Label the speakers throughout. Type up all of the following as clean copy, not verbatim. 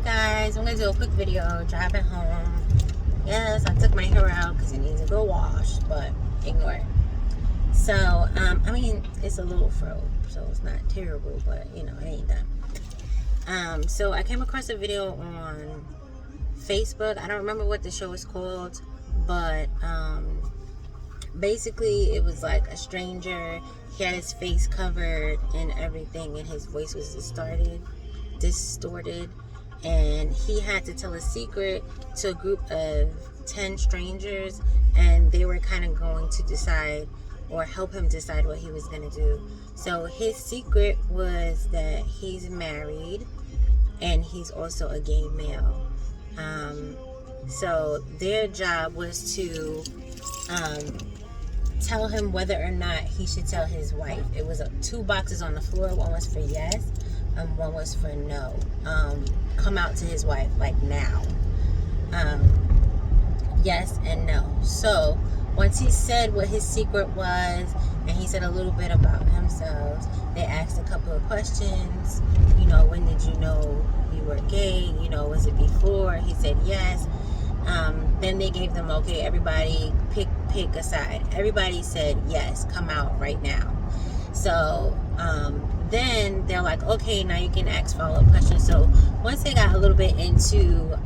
Speaker 1: guys, I'm gonna do a quick video driving home. Yes, I took my hair out because it needs to go wash, but ignore it. So I mean, it's a little fro, so it's not terrible, but you know, it ain't done. So I came across a video on Facebook. I don't remember what the show is called, but basically it was like a stranger. He had his face covered and everything, and his voice was distorted, and he had to tell a secret to a group of 10 strangers, and they were kind of going to decide or help him decide what he was going to do. So his secret was that he's married and he's also a gay male. So their job was to tell him whether or not he should tell his wife. It was 2 boxes on the floor. One was for yes and one was for no. Come out to his wife, like now. Yes and no. So once he said what his secret was, and he said a little bit about himself, they asked a couple of questions. You know, when did you know you were gay? You know, was it before? He said yes. Then they gave them, okay, everybody pick a side. Everybody said yes, come out right now. So then they're like, okay, now you can ask follow-up questions. So once they got a little bit into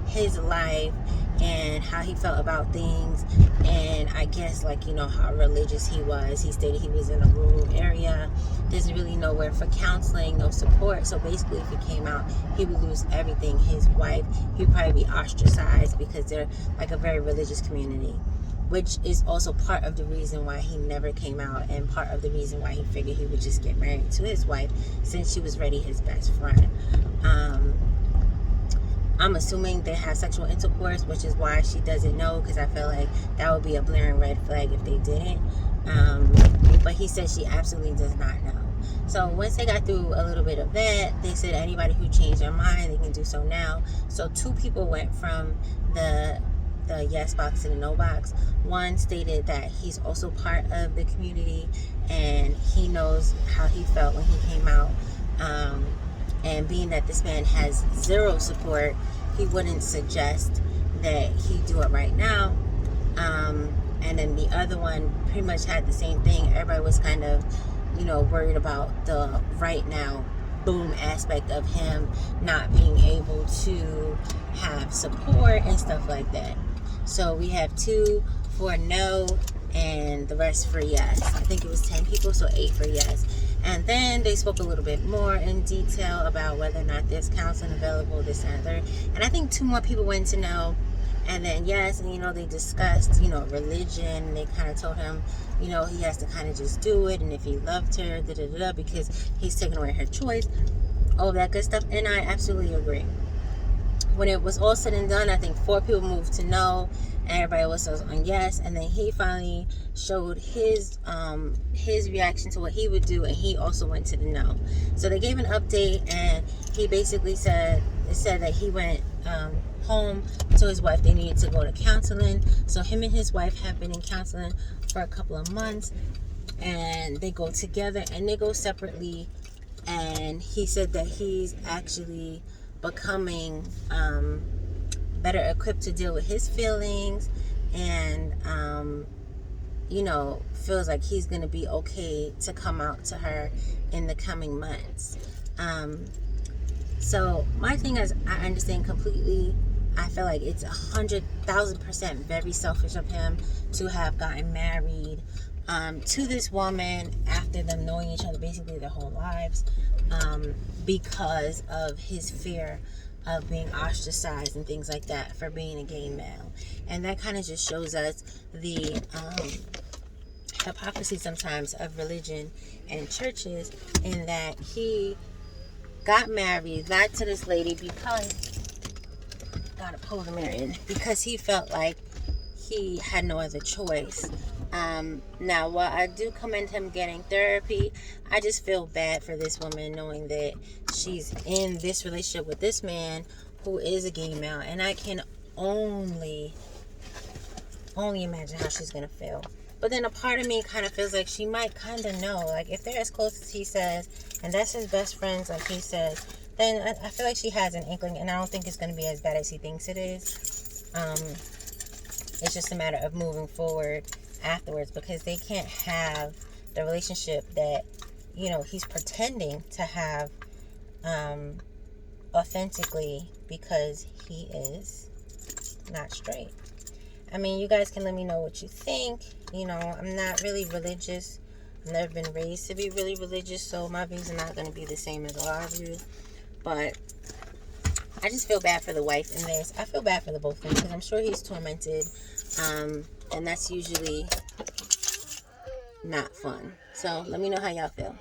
Speaker 1: his life and how he felt about things, and I guess, like, you know, how religious he was. He stated he was in a rural area. There's really nowhere for counseling, no support. So basically, if he came out, he would lose everything. His wife, he'd probably be ostracized because they're like a very religious community, which is also part of the reason why he never came out, and part of the reason why he figured he would just get married to his wife since she was already his best friend. I'm assuming they have sexual intercourse, which is why she doesn't know, because I feel like that would be a blaring red flag if they didn't. But he said she absolutely does not know. So once they got through a little bit of that, they said anybody who changed their mind, they can do so now. So 2 people went from the yes box to the no box. One stated that he's also part of the community and he knows how he felt when he came out. And being that this man has 0 support, he wouldn't suggest that he do it right now. And then the other one pretty much had the same thing. Everybody was kind of, you know, worried about the right now boom aspect of him not being able to have support and stuff like that. So we have 2 for no and the rest for yes. I think it was 10 people, so 8 for yes. And then they spoke a little bit more in detail about whether or not there's counseling available, this and that. And I think 2 more people went to no, and then yes. And, you know, they discussed, you know, religion. They kind of told him, you know, he has to kind of just do it, and if he loved her, because he's taking away her choice, all that good stuff. And I absolutely agree. When it was all said and done, I think 4 people moved to no, and everybody else was on yes. And then he finally showed his reaction to what he would do, and he also went to the no. So they gave an update, and he basically said that he went home to his wife. They needed to go to counseling. So him and his wife have been in counseling for a couple of months, and they go together and they go separately. And he said that he's actually becoming better equipped to deal with his feelings, and you know, feels like he's gonna be okay to come out to her in the coming months. So my thing is, I understand completely. I feel like it's 100,000% very selfish of him to have gotten married to this woman after them knowing each other basically their whole lives, because of his fear of being ostracized and things like that for being a gay male. And that kind of just shows us the hypocrisy sometimes of religion and churches, in that he got married, lied to this lady because he felt like he had no other choice. Now, while I do commend him getting therapy, I just feel bad for this woman knowing that she's in this relationship with this man who is a gay male, and I can only imagine how she's gonna feel. But then a part of me kind of feels like she might kind of know, like, if they're as close as he says, and that's his best friends, like he says, then I feel like she has an inkling, and I don't think it's going to be as bad as he thinks it is. It's just a matter of moving forward afterwards, because they can't have the relationship that, you know, he's pretending to have authentically, because he is not straight. I mean, you guys can let me know what you think. You know, I'm not really religious. I've never been raised to be really religious, so my views are not going to be the same as a lot of you. But I just feel bad for the wife in this. I feel bad for the both of them, because I'm sure he's tormented. And that's usually not fun. So let me know how y'all feel.